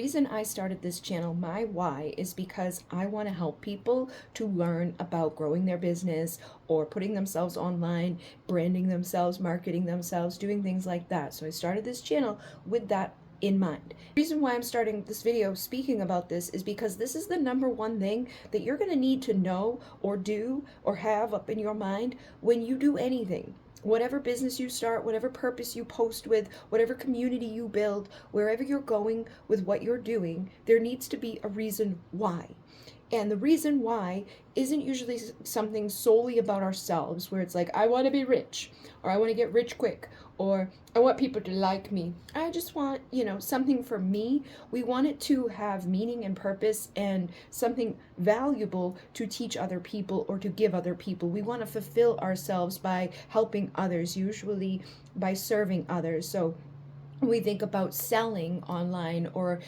The reason I started this channel, my why, is because I want to help people to learn about growing their business or putting themselves online, branding themselves, marketing themselves, doing things like that. So I started this channel with that in mind. The reason why I'm starting this video speaking about this is because this is the number one thing that you're going to need to know or do or have up in your mind when you do anything. Whatever business you start, whatever purpose you post with, whatever community you build, wherever you're going with what you're doing, there needs to be a reason why. And the reason why isn't usually something solely about ourselves, where it's like, I want to be rich, or I want to get rich quick, or I want people to like me. I just want, something for me. We want it to have meaning and purpose and something valuable to teach other people or to give other people. We want to fulfill ourselves by helping others, usually by serving others. So we think about selling online or,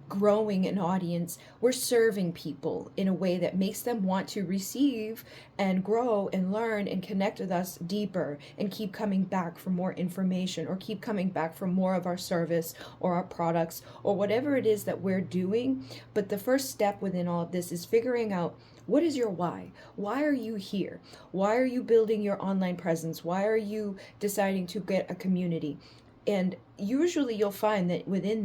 growing an audience, we're serving people in a way that makes them want to receive and grow and learn and connect with us deeper and keep coming back for more information or keep coming back for more of our service or our products or whatever it is that we're doing. But the first step within all of this is figuring out, what is your why? Why are you here? Why are you building your online presence? Why are you deciding to get a community? And usually you'll find that within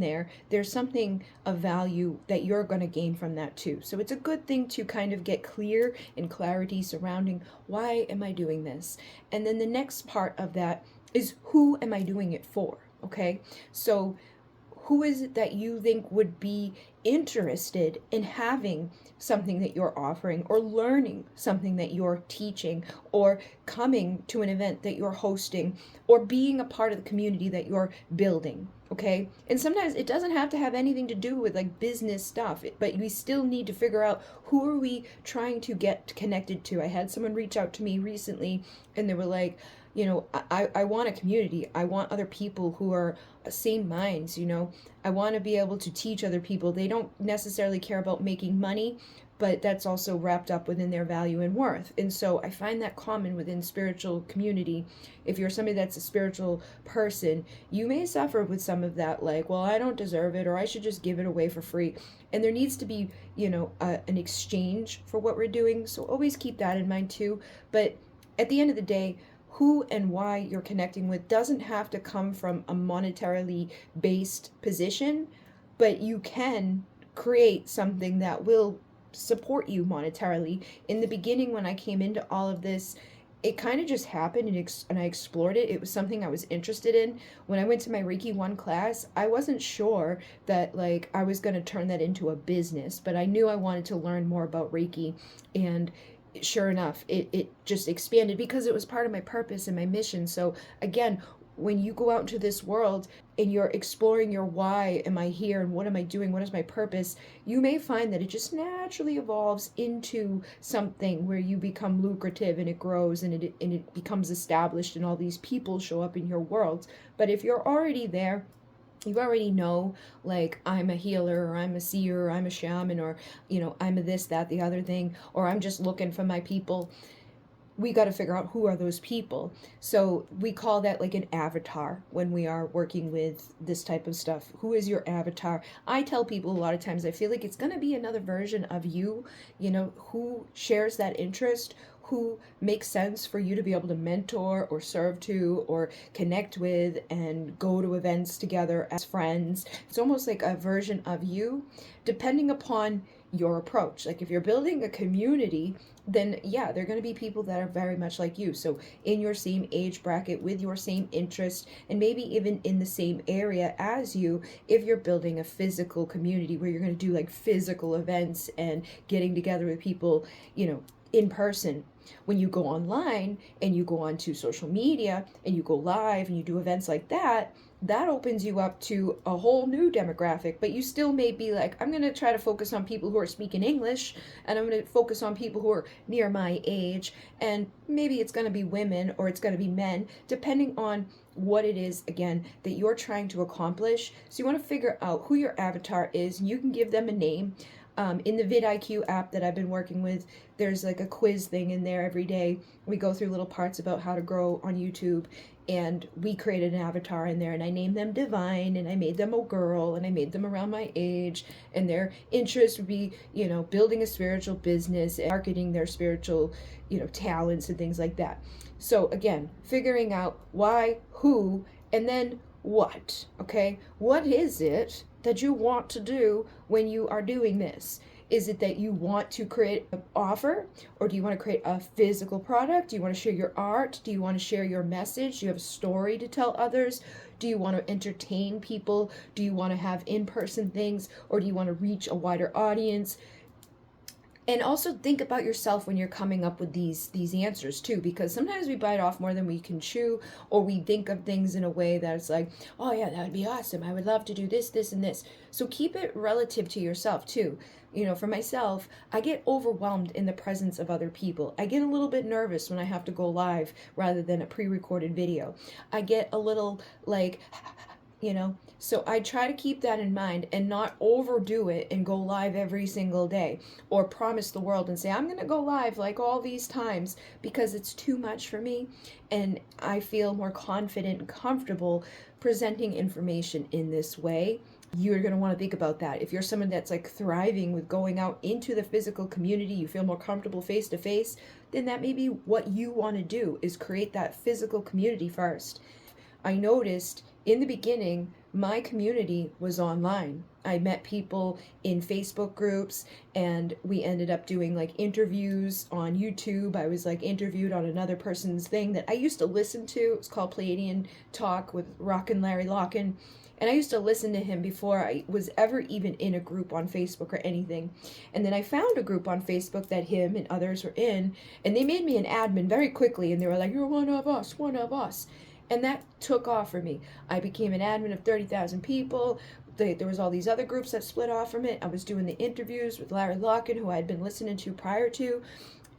there's something of value that you're going to gain from that too. So it's a good thing to kind of get clear and clarity surrounding, why am I doing this? And then the next part of that is, who am I doing it for? Okay, so who is it that you think would be interested in having something that you're offering, or learning something that you're teaching, or coming to an event that you're hosting, or being a part of the community that you're building? Okay, and sometimes it doesn't have to have anything to do with like business stuff, but we still need to figure out, who are we trying to get connected to? I had someone reach out to me recently and they were like, I want a community. I want other people who are same minds. I want to be able to teach other people. They don't necessarily care about making money, but that's also wrapped up within their value and worth. And so I find that common within spiritual community. If you're somebody that's a spiritual person, you may suffer with some of that, like, well, I don't deserve it, or I should just give it away for free. And there needs to be, an exchange for what we're doing. So always keep that in mind too. But at the end of the day, who and why you're connecting with doesn't have to come from a monetarily based position, but you can create something that will support you monetarily. In the beginning, when I came into all of this, it kind of just happened, and I explored it. It was something I was interested in. When I went to my Reiki 1 class, I wasn't sure that like I was going to turn that into a business, but I knew I wanted to learn more about Reiki. And sure enough, it just expanded because it was part of my purpose and my mission. So again, when you go out into this world and you're exploring your why am I here and what am I doing, what is my purpose, you may find that it just naturally evolves into something where you become lucrative and it grows and it becomes established and all these people show up in your world. But if you're already there, you already know, like, I'm a healer, or I'm a seer, or I'm a shaman, or, I'm a this, that, the other thing, or I'm just looking for my people. We got to figure out, who are those people. So we call that like an avatar when we are working with this type of stuff. Who is your avatar? I tell people a lot of times, I feel like it's going to be another version of you, who shares that interest, who makes sense for you to be able to mentor or serve to or connect with and go to events together as friends. It's almost like a version of you, depending upon your approach. Like if you're building a community, then yeah, they're going to be people that are very much like you. So in your same age bracket, with your same interest, and maybe even in the same area as you, if you're building a physical community where you're going to do like physical events and getting together with people, in person. When you go online and you go onto social media and you go live and you do events like that, that opens you up to a whole new demographic. But you still may be like, I'm going to try to focus on people who are speaking English, and I'm going to focus on people who are near my age, and maybe it's going to be women or it's going to be men, depending on what it is, again, that you're trying to accomplish. So you want to figure out who your avatar is, and you can give them a name. In the vidIQ app that I've been working with, there's like a quiz thing in there every day. We go through little parts about how to grow on YouTube. and we created an avatar in there, and I named them Divine, and I made them a girl, and I made them around my age, and their interest would be, building a spiritual business, marketing their spiritual, talents and things like that. So again, figuring out why, who, and then what. Okay, what is it that you want to do when you are doing this? Is it that you want to create an offer, or do you want to create a physical product? Do you want to share your art? Do you want to share your message? Do you have a story to tell others? Do you want to entertain people? Do you want to have in-person things, or do you want to reach a wider audience? And also think about yourself when you're coming up with these answers too, because sometimes we bite off more than we can chew, or we think of things in a way that it's like, oh yeah, that would be awesome, I would love to do this, this, and this. So keep it relative to yourself too. For myself, I get overwhelmed in the presence of other people. I get a little bit nervous when I have to go live rather than a pre-recorded video. I get a little like, so I try to keep that in mind and not overdo it and go live every single day, or promise the world and say I'm going to go live like all these times, because it's too much for me, and I feel more confident and comfortable presenting information in this way. You're going to want to think about that. If you're someone that's like thriving with going out into the physical community, you feel more comfortable face to face, then that may be what you want to do, is create that physical community first. I noticed in the beginning, my community was online. I met people in Facebook groups, and we ended up doing like interviews on YouTube. I was like interviewed on another person's thing that I used to listen to. It was called Palladian Talk with Rockin' Larry Lockin'. And I used to listen to him before I was ever even in a group on Facebook or anything. And then I found a group on Facebook that him and others were in, and they made me an admin very quickly, and they were like, "You're one of us, one of us." And that took off for me. I became an admin of 30,000 people. There was all these other groups that split off from it. I was doing the interviews with Larry Lockin, who I had been listening to prior to.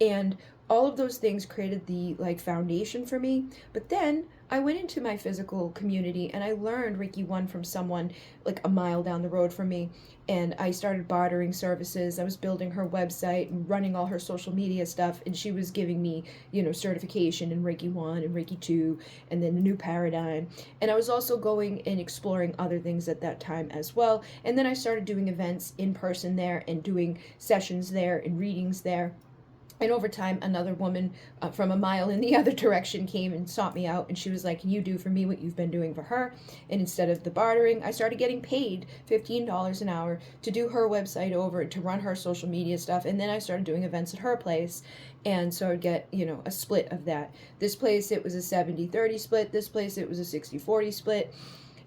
And all of those things created the foundation for me. But then I went into my physical community and I learned Reiki 1 from someone like a mile down the road from me. And I started bartering services. I was building her website and running all her social media stuff. And she was giving me, certification in Reiki 1 and Reiki 2 and then the new paradigm. And I was also going and exploring other things at that time as well. And then I started doing events in person there and doing sessions there and readings there. And over time, another woman from a mile in the other direction came and sought me out. And she was like, "Can you do for me what you've been doing for her?" And instead of the bartering, I started getting paid $15 an hour to do her website over, to run her social media stuff. And then I started doing events at her place. And so I'd get, a split of that. This place, it was a 70-30 split. This place, it was a 60-40 split.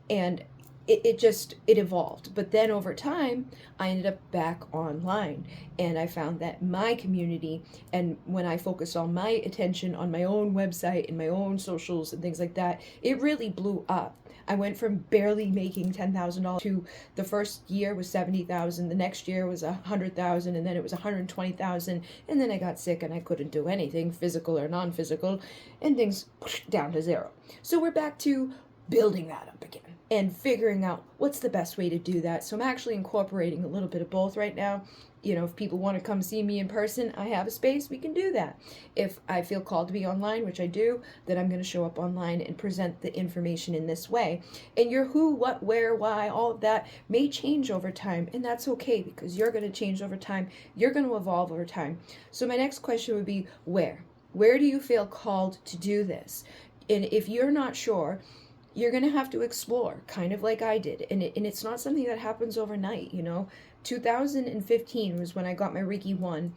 And it evolved. But then over time, I ended up back online, and I found that my community, and when I focused all my attention on my own website and my own socials and things like that, it really blew up. I went from barely making $10,000 to the first year was $70,000, the next year was $100,000, and then it was $120,000, and then I got sick and I couldn't do anything, physical or non-physical, and things down to zero. So we're back to building that up again and figuring out what's the best way to do that. So I'm actually incorporating a little bit of both right now. If people want to come see me in person, I have a space, we can do that. If I feel called to be online, which I do, then I'm going to show up online and present the information in this way. And your who, what, where, why, all of that may change over time, and that's okay, because you're going to change over time. You're going to evolve over time. So my next question would be, where? Where do you feel called to do this? And if you're not sure, you're going to have to explore, kind of like I did. And it's not something that happens overnight, 2015 was when I got my Reiki 1.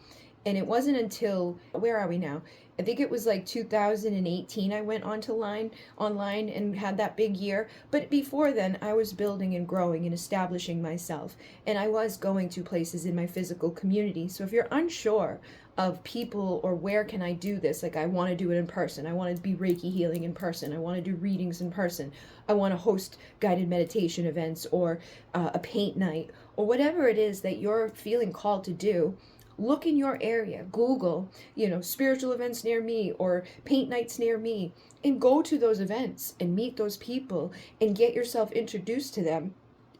And it wasn't until, where are we now? I think it was like 2018 I went online and had that big year. But before then, I was building and growing and establishing myself. And I was going to places in my physical community. So if you're unsure of people or where can I do this, like I want to do it in person, I want to be Reiki healing in person, I want to do readings in person, I want to host guided meditation events or a paint night, or whatever it is that you're feeling called to do, look in your area, Google, spiritual events near me or paint nights near me, and go to those events and meet those people and get yourself introduced to them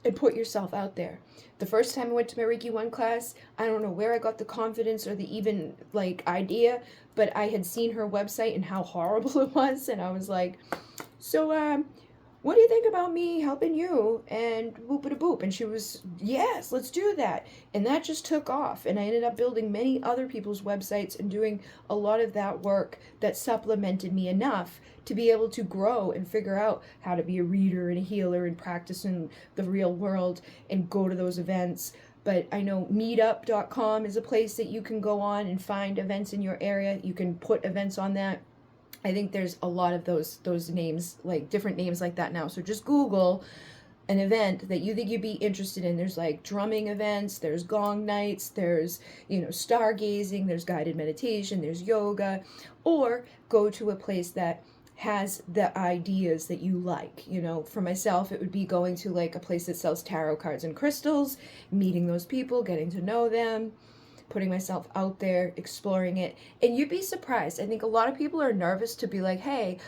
and put yourself out there. The first time I went to my Reiki 1 class, I don't know where I got the confidence or the even idea, but I had seen her website and how horrible it was, and I was like, So, what do you think about me helping you? And boop a boop. And she was, yes, let's do that. And that just took off. And I ended up building many other people's websites and doing a lot of that work that supplemented me enough to be able to grow and figure out how to be a reader and a healer and practice in the real world and go to those events. But I know meetup.com is a place that you can go on and find events in your area. You can put events on that. I think there's a lot of those names, like different names like that now. So just Google an event that you think you'd be interested in. There's like drumming events, there's gong nights, there's, stargazing, there's guided meditation, there's yoga, or go to a place that has the ideas that you like. For myself, it would be going to like a place that sells tarot cards and crystals, meeting those people, getting to know them, putting myself out there, exploring it. And you'd be surprised. I think a lot of people are nervous to be like, hey,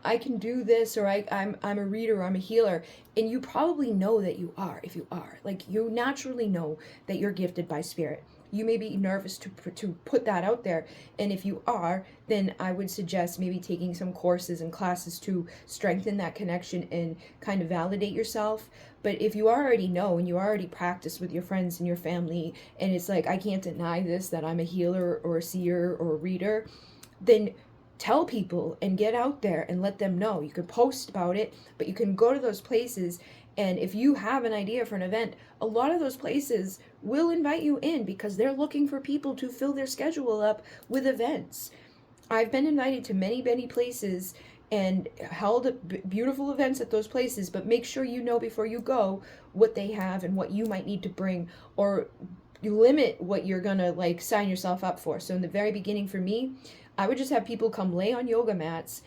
I can do this, or I'm a reader, or I'm a healer. And you probably know that you are, if you are. Like, you naturally know that you're gifted by spirit. You may be nervous to put that out there. And if you are, then I would suggest maybe taking some courses and classes to strengthen that connection and kind of validate yourself. But if you already know and you already practice with your friends and your family, and it's like, I can't deny this, that I'm a healer or a seer or a reader, then tell people and get out there and let them know. You can post about it, but you can go to those places. And if you have an idea for an event, a lot of those places will invite you in because they're looking for people to fill their schedule up with events. I've been invited to many, many places and held beautiful events at those places, but make sure you know before you go what they have and what you might need to bring, or you limit what you're gonna like sign yourself up for. So in the very beginning for me, I would just have people come lay on yoga mats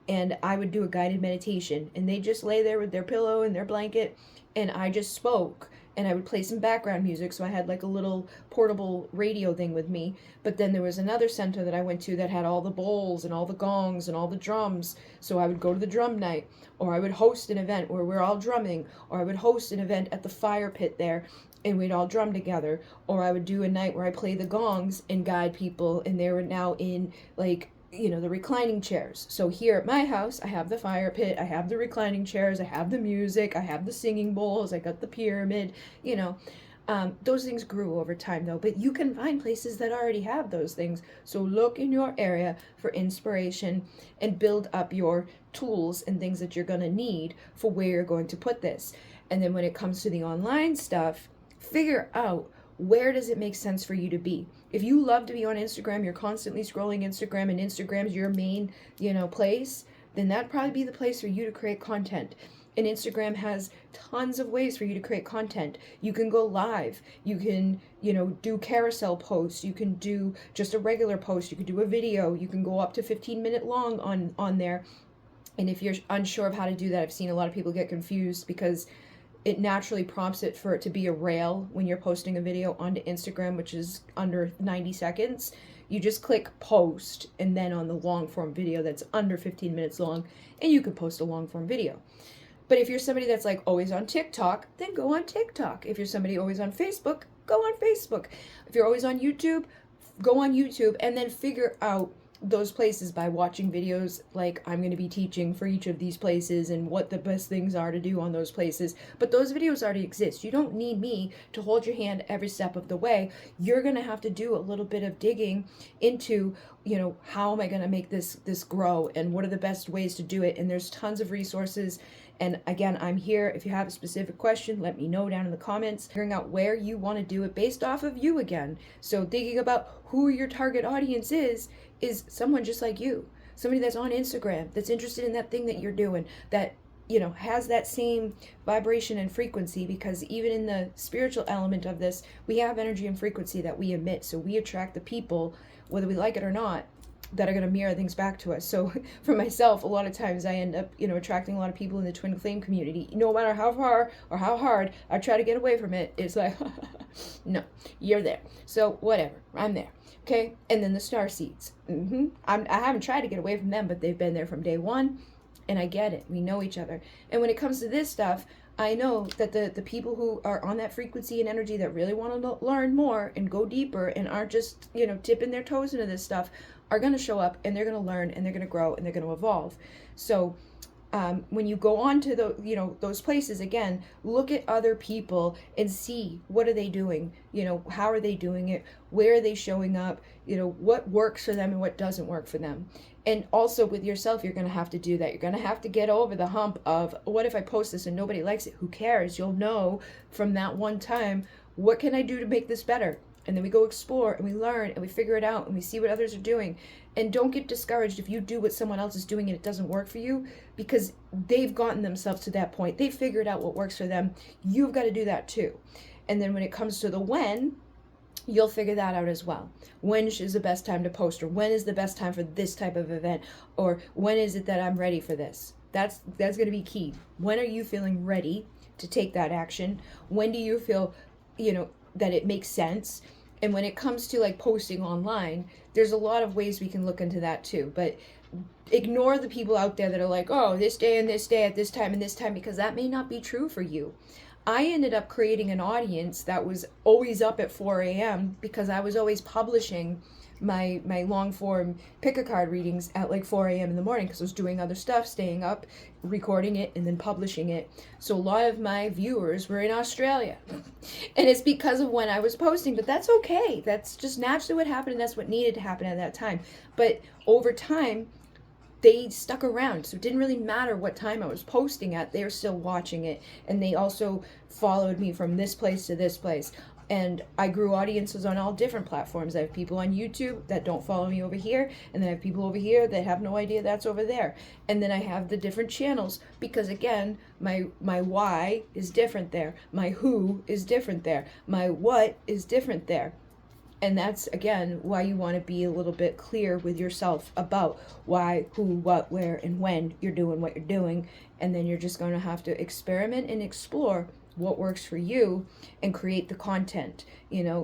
and I would do a guided meditation, and they just lay there with their pillow and their blanket, and I just spoke, and I would play some background music. So I had like a little portable radio thing with me. But then there was another center that I went to that had all the bowls and all the gongs and all the drums. So I would go to the drum night, or I would host an event where we're all drumming, or I would host an event at the fire pit there and we'd all drum together, or I would do a night where I play the gongs and guide people, and they were now in like the reclining chairs. So here at my house, I have the fire pit, I have the reclining chairs, I have the music, I have the singing bowls, I got the pyramid. Those things grew over time though, but you can find places that already have those things. So look in your area for inspiration and build up your tools and things that you're going to need for where you're going to put this. And then when it comes to the online stuff, figure out, where does it make sense for you to be? If you love to be on Instagram, you're constantly scrolling Instagram, and Instagram's your main, place, then that'd probably be the place for you to create content. And Instagram has tons of ways for you to create content. You can go live. You can, do carousel posts. You can do just a regular post. You can do a video. You can go up to 15-minute long on there. And if you're unsure of how to do that, I've seen a lot of people get confused because it naturally prompts it for it to be a rail when you're posting a video onto Instagram, which is under 90 seconds. You just click post, and then on the long form video that's under 15 minutes long, and you can post a long form video. But if you're somebody that's like always on TikTok, then go on TikTok. If you're somebody always on Facebook, go on Facebook. If you're always on YouTube, go on YouTube, and then figure out those places by watching videos like I'm going to be teaching for each of these places and what the best things are to do on those places. But those videos already exist. You don't need me to hold your hand every step of the way. You're going to have to do a little bit of digging into, how am I going to make this grow, and what are the best ways to do it? And there's tons of resources. And again, I'm here. If you have a specific question, let me know down in the comments. Figuring out where you want to do it based off of you again. So thinking about who your target audience is someone just like you. Somebody that's on Instagram, that's interested in that thing that you're doing, that, has that same vibration and frequency, because even in the spiritual element of this, we have energy and frequency that we emit. So we attract the people, whether we like it or not, that are going to mirror things back to us. So for myself, a lot of times I end up, attracting a lot of people in the twin flame community. No matter how far or how hard I try to get away from it, it's like, no, you're there. So whatever, I'm there. Okay. And then the star seeds. I haven't tried to get away from them, but they've been there from day one, and I get it. We know each other. And when it comes to this stuff, I know that the people who are on that frequency and energy that really want to learn more and go deeper and aren't just, tipping their toes into this stuff, are going to show up, and they're going to learn, and they're going to grow, and they're going to evolve. So when you go on to those places again, look at other people and see what are they doing, how are they doing it, where are they showing up, what works for them and what doesn't work for them. And also with yourself, you're going to have to do that. You're going to have to get over the hump of, what if I post this and nobody likes it? Who cares? You'll know from that one time, what can I do to make this better? And then we go explore and we learn and we figure it out and we see what others are doing. And don't get discouraged if you do what someone else is doing and it doesn't work for you, because they've gotten themselves to that point. They've figured out what works for them. You've got to do that too. And then when it comes to the when, you'll figure that out as well. When is the best time to post, or when is the best time for this type of event, or when is it that I'm ready for this? That's going to be key. When are you feeling ready to take that action? When do you feel, that it makes sense? And when it comes to like posting online, there's a lot of ways we can look into that too. But ignore the people out there that are like, oh, this day and this day at this time and this time, because that may not be true for you. I ended up creating an audience that was always up at 4 a.m. because I was always publishing my long form pick a card readings at like 4 a.m. in the morning, because I was doing other stuff, staying up, recording it, and then publishing it. So a lot of my viewers were in Australia. And it's because of when I was posting, but that's okay. That's just naturally what happened, and that's what needed to happen at that time. But over time, they stuck around, so it didn't really matter what time I was posting at. They were still watching it, and they also followed me from this place to this place. And I grew audiences on all different platforms. I have people on YouTube that don't follow me over here, and then I have people over here that have no idea that's over there. And then I have the different channels, because again, my why is different there. My who is different there. My what is different there. And that's, again, why you want to be a little bit clear with yourself about why, who, what, where, and when you're doing what you're doing. And then you're just going to have to experiment and explore what works for you and create the content.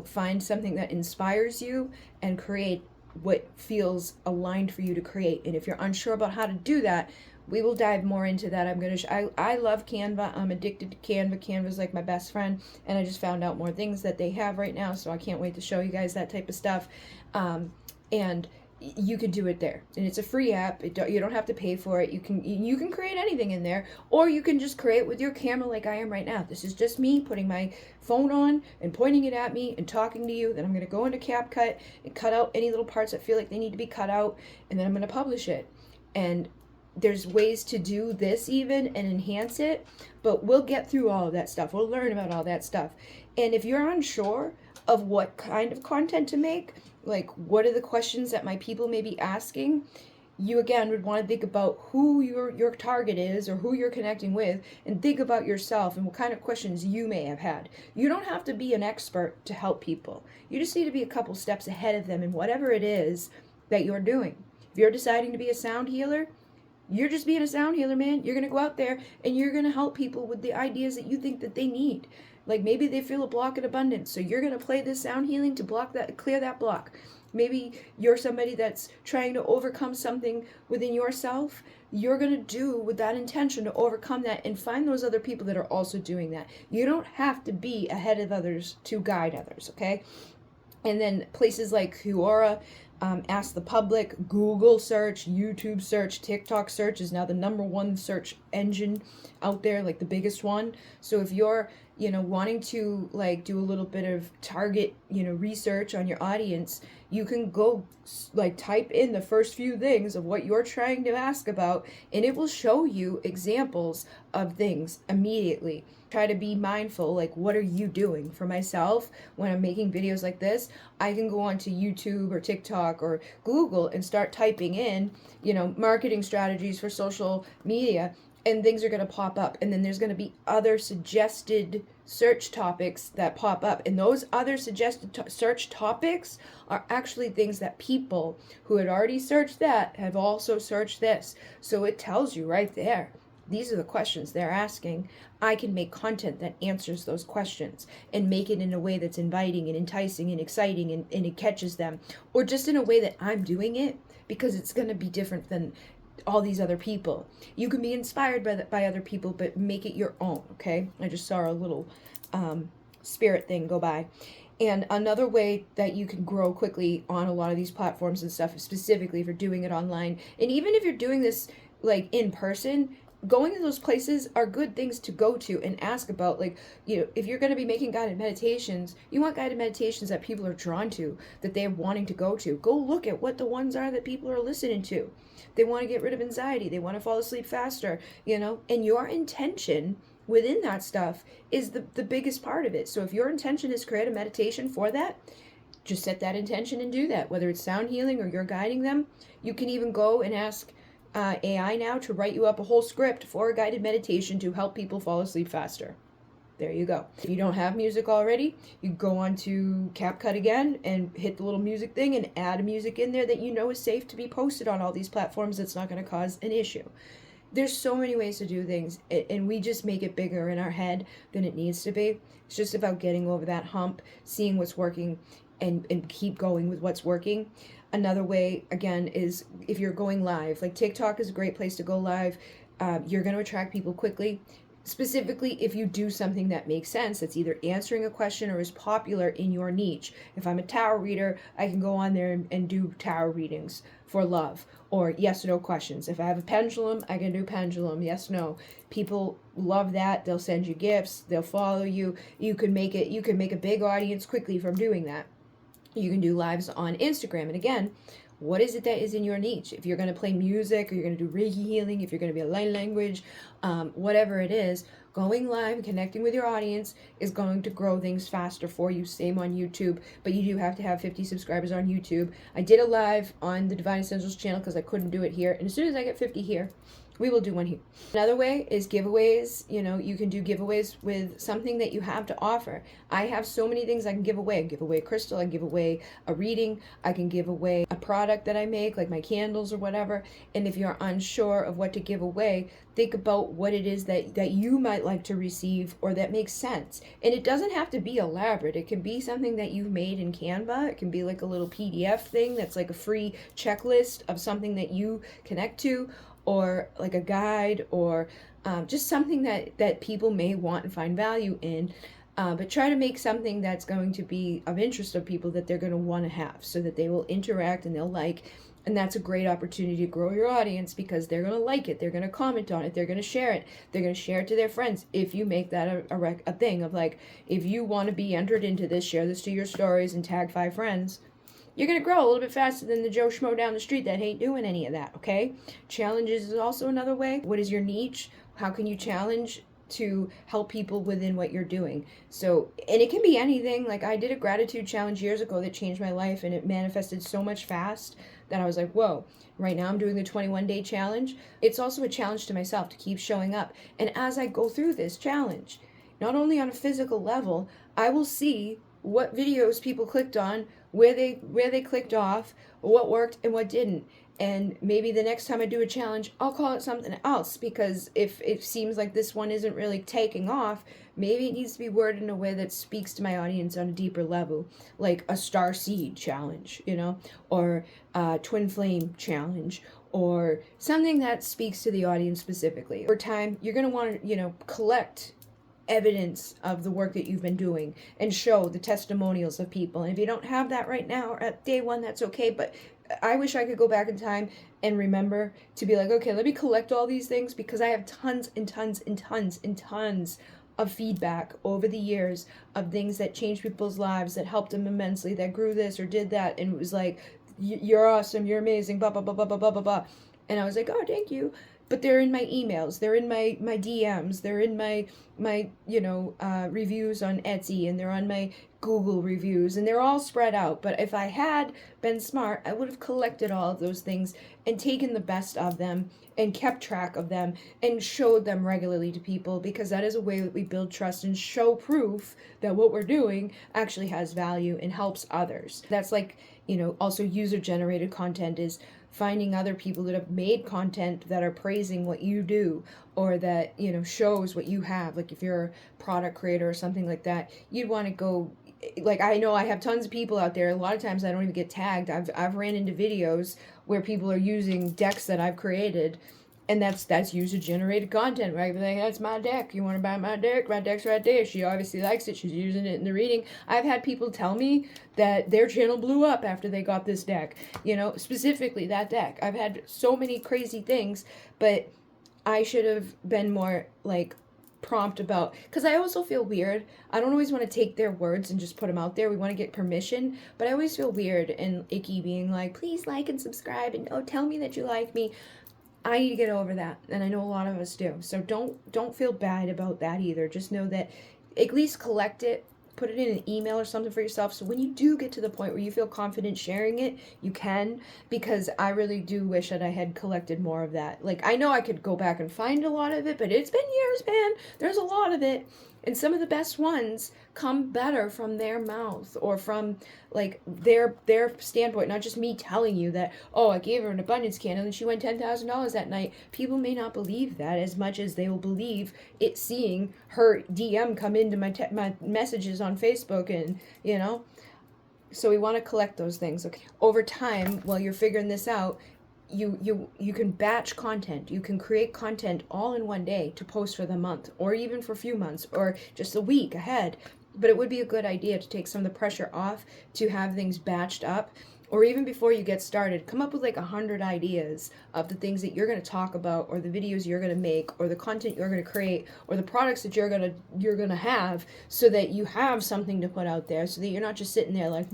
Find something that inspires you and create what feels aligned for you to create. And if you're unsure about how to do that, we will dive more into that. I love Canva. I'm addicted to Canva. Canva's like my best friend, and I just found out more things that they have right now, so I can't wait to show you guys that type of stuff. And you can do it there, and it's a free app. You don't have to pay for it. You can create anything in there, or you can just create with your camera like I am right now. This is just me putting my phone on and pointing it at me and talking to you. Then I'm going to go into CapCut and cut out any little parts that feel like they need to be cut out, and then I'm going to publish it. And there's ways to do this even and enhance it, but we'll get through all of that stuff. We'll learn about all that stuff. And if you're unsure of what kind of content to make, like what are the questions that my people may be asking, you again would want to think about who your target is or who you're connecting with, and think about yourself and what kind of questions you may have had. You don't have to be an expert to help people. You just need to be a couple steps ahead of them in whatever it is that you're doing. If you're deciding to be a sound healer, you're just being a sound healer, man. You're going to go out there and you're going to help people with the ideas that you think that they need. Like maybe they feel a block in abundance, so you're going to play this sound healing to block that, clear that block. Maybe you're somebody that's trying to overcome something within yourself. You're going to do with that intention to overcome that, and find those other people that are also doing that. You don't have to be ahead of others to guide others, okay? And then places like Quora, Ask the Public, Google search, YouTube search, TikTok search is now the #1 search engine out there, like the biggest one. So if you're, wanting to like do a little bit of target, research on your audience, you can go like type in the first few things of what you're trying to ask about, and it will show you examples of things immediately. Try to be mindful, like what are you doing? For myself, when I'm making videos like this, I can go onto YouTube or TikTok or Google and start typing in, marketing strategies for social media, and things are going to pop up. And then there's going to be other suggested search topics that pop up. And those other suggested search topics are actually things that people who had already searched that have also searched this. So it tells you right there, these are the questions they're asking. I can make content that answers those questions and make it in a way that's inviting and enticing and exciting, and it catches them. Or just in a way that I'm doing it, because it's going to be different than all these other people. You can be inspired by other people, but make it your own, okay? I just saw a little spirit thing go by. And another way that you can grow quickly on a lot of these platforms and stuff, specifically if you're doing it online, and even if you're doing this like in person, going to those places are good things to go to and ask about. Like, if you're going to be making guided meditations, you want guided meditations that people are drawn to, that they're wanting to go to. Go look at what the ones are that people are listening to. They want to get rid of anxiety. They want to fall asleep faster, and your intention within that stuff is the biggest part of it. So if your intention is create a meditation for that, just set that intention and do that. Whether it's sound healing or you're guiding them, you can even go and ask AI now to write you up a whole script for a guided meditation to help people fall asleep faster. There you go. If you don't have music already, you go on to CapCut again and hit the little music thing and add music in there that you know is safe to be posted on all these platforms. That's not going to cause an issue. There's so many ways to do things, and we just make it bigger in our head than it needs to be. It's just about getting over that hump, seeing what's working, and keep going with what's working. Another way, again, is if you're going live. Like TikTok is a great place to go live. You're going to attract people quickly. Specifically, if you do something that makes sense, that's either answering a question or is popular in your niche. If I'm a tarot reader, I can go on there and do tarot readings for love or yes or no questions. If I have a pendulum, I can do pendulum, yes, no. People love that. They'll send you gifts. They'll follow you. You can make a big audience quickly from doing that. You can do lives on Instagram. And again, what is it that is in your niche? If you're going to play music or you're going to do Reiki healing, if you're going to be a light language, whatever it is, going live and connecting with your audience is going to grow things faster for you. Same on YouTube, but you do have to have 50 subscribers on YouTube. I did a live on the Divine Essentials channel because I couldn't do it here. And as soon as I get 50 here, we will do one here. Another way is giveaways. You can do giveaways with something that you have to offer. I have so many things I can give away. I can give away a crystal, I can give away a reading, I can give away a product that I make, like my candles or whatever. And if you're unsure of what to give away, think about what it is that you might like to receive or that makes sense. And it doesn't have to be elaborate. It can be something that you've made in Canva. It can be like a little PDF thing that's like a free checklist of something that you connect to, or like a guide, or just something that people may want and find value in. But try to make something that's going to be of interest of people that they're going to want to have, so that they will interact and they'll like. And that's a great opportunity to grow your audience, because they're going to like it. They're going to comment on it. They're going to share it. They're going to share it to their friends. If you make that a thing of like, if you want to be entered into this, share this to your stories and tag 5 friends. You're going to grow a little bit faster than the Joe Schmo down the street that ain't doing any of that, okay? Challenges is also another way. What is your niche? How can you challenge to help people within what you're doing? So, and it can be anything. Like I did a gratitude challenge years ago that changed my life, and it manifested so much fast that I was like, whoa. Right now I'm doing the 21-day challenge. It's also a challenge to myself to keep showing up. And as I go through this challenge, not only on a physical level, I will see what videos people clicked on, where they clicked off, what worked and what didn't. And maybe the next time I do a challenge, I'll call it something else, because if it seems like this one isn't really taking off, maybe it needs to be worded in a way that speaks to my audience on a deeper level, like a star seed challenge, or a twin flame challenge, or something that speaks to the audience specifically. Over time, you're going to want to, collect evidence of the work that you've been doing and show the testimonials of people. And if you don't have that right now or at day one, that's okay. But I wish I could go back in time and remember to be like, okay, let me collect all these things, because I have tons and tons and tons and tons of feedback over the years of things that changed people's lives, that helped them immensely, that grew this or did that. And it was like, you're awesome, you're amazing, blah, blah, blah, blah, blah, blah, blah, blah. And I was like, oh, thank you. But they're in my emails, they're in my DMs, they're in my reviews on Etsy, and they're on my Google reviews, and they're all spread out. But if I had been smart, I would have collected all of those things and taken the best of them and kept track of them and showed them regularly to people, because that is a way that we build trust and show proof that what we're doing actually has value and helps others. That's like, also user-generated content is finding other people that have made content that are praising what you do, or that, shows what you have. Like if you're a product creator or something like that, you'd want to go, like, I know I have tons of people out there. A lot of times I don't even get tagged. I've ran into videos where people are using decks that I've created, and that's user-generated content, right? Like, that's my deck. You want to buy my deck? My deck's right there. She obviously likes it. She's using it in the reading. I've had people tell me that their channel blew up after they got this deck, specifically that deck. I've had so many crazy things, but I should have been more like prompt about, because I also feel weird. I don't always want to take their words and just put them out there. We want to get permission, but I always feel weird and icky being like, please like and subscribe and oh, tell me that you like me. I need to get over that, and I know a lot of us do. So don't feel bad about that either. Just know that at least collect it, put it in an email or something for yourself, so when you do get to the point where you feel confident sharing it, you can, because I really do wish that I had collected more of that. Like, I know I could go back and find a lot of it, but it's been years, man. There's a lot of it, and some of the best ones come better from their mouth or from like their standpoint, not just me telling you that, oh, I gave her an abundance candle and she won $10,000 that night. People may not believe that as much as they will believe it seeing her DM come into my messages on Facebook, and you know. So we want to collect those things. Okay, over time, while you're figuring this out, you can batch content. You can create content all in one day to post for the month, or even for a few months, or just a week ahead. But it would be a good idea to take some of the pressure off, to have things batched up, or even before you get started, come up with like 100 ideas of the things that you're going to talk about, or the videos you're going to make, or the content you're going to create, or the products that you're going to have, so that you have something to put out there, so that you're not just sitting there like,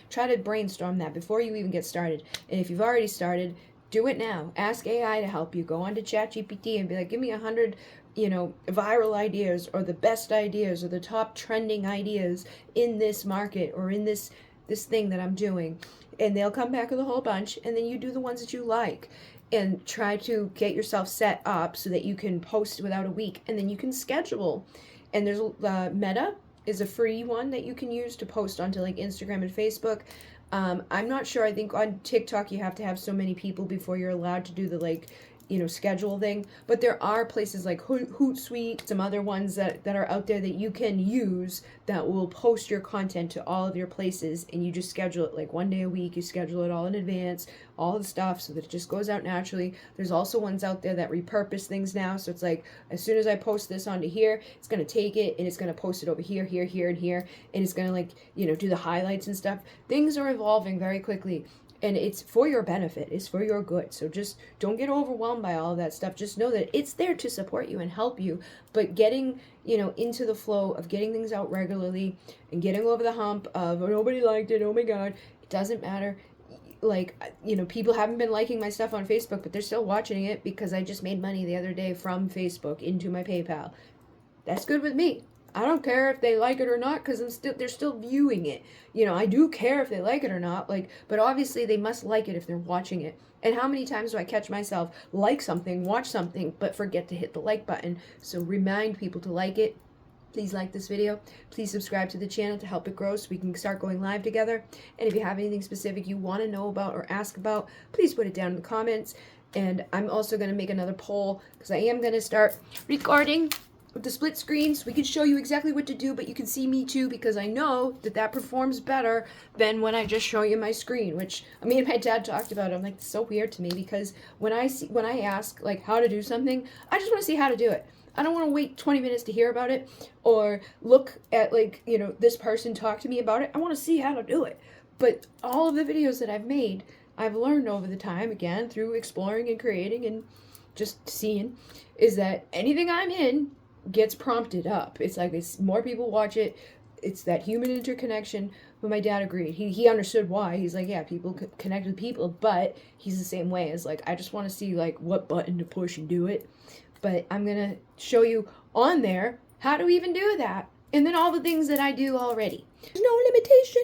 Try to brainstorm that before you even get started. And if you've already started, do it now. Ask AI to help you. Go on to ChatGPT and be like, give me 100 viral ideas, or the best ideas, or the top trending ideas in this market, or in this thing that I'm doing. And they'll come back with a whole bunch, and then you do the ones that you like, and try to get yourself set up so that you can post without a week, and then you can schedule. And there's Meta is a free one that you can use to post onto like Instagram and Facebook. I'm not sure. I think on TikTok you have to have so many people before you're allowed to do the schedule thing. But there are places like Hootsuite, some other ones that are out there that you can use that will post your content to all of your places, and you just schedule it like one day a week. You schedule it all in advance, all the stuff, so that it just goes out naturally. There's also ones out there that repurpose things now, so it's like, as soon as I post this onto here, it's going to take it and it's going to post it over here, here, here, and here, and it's going to do the highlights and stuff. Things are evolving very quickly, and it's for your benefit. It's for your good. So just don't get overwhelmed by all of that stuff. Just know that it's there to support you and help you. But getting, into the flow of getting things out regularly and getting over the hump of, oh, nobody liked it, oh my God, it doesn't matter. People haven't been liking my stuff on Facebook, but they're still watching it because I just made money the other day from Facebook into my PayPal. That's good with me. I don't care if they like it or not, because they're still viewing it. I do care if they like it or not, but obviously they must like it if they're watching it. And how many times do I catch myself like something, watch something, but forget to hit the like button? So remind people to like it. Please like this video. Please subscribe to the channel to help it grow so we can start going live together. And if you have anything specific you want to know about or ask about, please put it down in the comments. And I'm also going to make another poll, because I am going to start recording with the split screen, so we can show you exactly what to do, but you can see me too, because I know that performs better than when I just show you my screen, which me and my dad talked about. I'm like, it's so weird to me, because when I ask like how to do something, I just want to see how to do it. I don't want to wait 20 minutes to hear about it, or look at this person talk to me about it. I want to see how to do it. But all of the videos that I've made, I've learned over the time, again, through exploring and creating and just seeing, is that anything I'm in gets prompted up. It's like more people watch it. It's that human interconnection. But my dad agreed. He understood why. He's like, yeah, people connect with people, but he's the same way as like, I just want to see what button to push and do it. But I'm going to show you on there how to even do that. And then all the things that I do already. There's no limitation